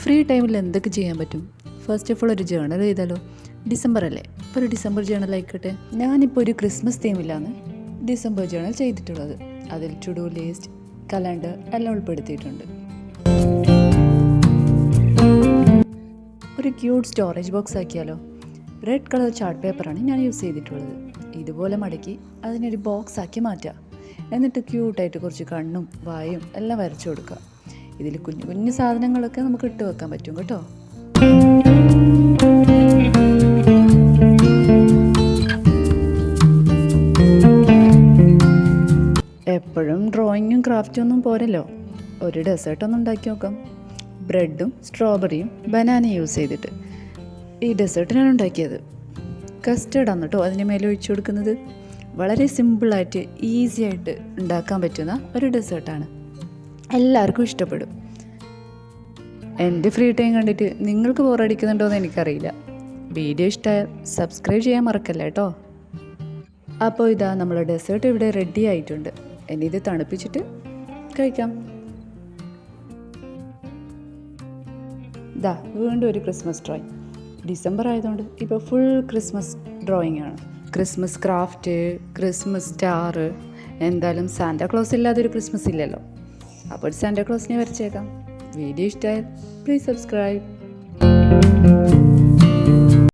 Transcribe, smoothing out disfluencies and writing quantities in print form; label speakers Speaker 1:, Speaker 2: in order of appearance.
Speaker 1: Free ടൈമിൽ എന്തൊക്കെ ചെയ്യാൻ പറ്റും? ഫസ്റ്റ് ഓഫ് ഓൾ ഒരു ജേണൽ ചെയ്താലോ? ഡിസംബർ അല്ലേ, ഇപ്പോൾ ഒരു ഡിസംബർ ജേണൽ ആയിക്കോട്ടെ. ഞാനിപ്പോൾ ഒരു ക്രിസ്മസ് തീമിലാണ് ഡിസംബർ ജേണൽ ചെയ്തിട്ടുള്ളത്. അതിൽ ടു ഡു ലിസ്റ്റ്, കലണ്ടർ എല്ലാം ഉൾപ്പെടുത്തിയിട്ടുണ്ട്. ഒരു ക്യൂട്ട് സ്റ്റോറേജ് ബോക്സ് ആക്കിയാലോ? റെഡ് കളർ ചാർട്ട് പേപ്പറാണ് ഞാൻ യൂസ് ചെയ്തിട്ടുള്ളത്. ഇതുപോലെ മടക്കി അതിനൊരു ബോക്സ് ആക്കി മാറ്റുക. എന്നിട്ട് ക്യൂട്ടായിട്ട് കുറച്ച് കണ്ണും വായും എല്ലാം വരച്ചു കൊടുക്കുക. ഇതിൽ കുഞ്ഞു കുഞ്ഞു സാധനങ്ങളൊക്കെ നമുക്ക് ഇട്ട് വെക്കാൻ പറ്റും കേട്ടോ. എപ്പോഴും ഡ്രോയിങ്ങും ക്രാഫ്റ്റും ഒന്നും പോരല്ലോ, ഒരു ഡെസേർട്ടൊന്നും ഉണ്ടാക്കി നോക്കാം. ബ്രെഡും സ്ട്രോബെറിയും ബനാന യൂസ് ചെയ്തിട്ട് ഈ ഡെസേർട്ടിനാണ് ഉണ്ടാക്കിയത്. കസ്റ്റേർഡാണ് കേട്ടോ അതിന് മേലെ ഒഴിച്ചു കൊടുക്കുന്നത്. വളരെ സിമ്പിളായിട്ട് ഈസി ആയിട്ട് ഉണ്ടാക്കാൻ പറ്റുന്ന ഒരു ഡെസേർട്ടാണ്. എല്ലാവർക്കും ഇഷ്ടപ്പെടും. എൻ്റെ ഫ്രീ ടൈം കണ്ടിട്ട് നിങ്ങൾക്ക് ബോറടിക്കുന്നുണ്ടോയെന്ന് എനിക്കറിയില്ല. വീഡിയോ ഇഷ്ടമായാൽ സബ്സ്ക്രൈബ് ചെയ്യാൻ മറക്കല്ല കേട്ടോ. അപ്പോൾ ഇതാ നമ്മളെ ഡെസേർട്ട് ഇവിടെ റെഡി ആയിട്ടുണ്ട്. ഇനി ഇത് തണുപ്പിച്ചിട്ട് കഴിക്കാം. ഇതാ വീണ്ടും ഒരു ക്രിസ്മസ് ഡ്രോയിങ്. ഡിസംബർ ആയതുകൊണ്ട് ഇപ്പോൾ ഫുൾ ക്രിസ്മസ് ഡ്രോയിങ് ആണ്. Christmas craft, Christmas star. എന്തായാലും സാന്റാക്ലോസ് ഇല്ലാതൊരു ക്രിസ്മസ് ഇല്ലല്ലോ. അപ്പോൾ സാന്റാക്ലോസിനെ വരച്ചേക്കാം. വീഡിയോ ഇഷ്ടമായാൽ പ്ലീസ് സബ്സ്ക്രൈബ്.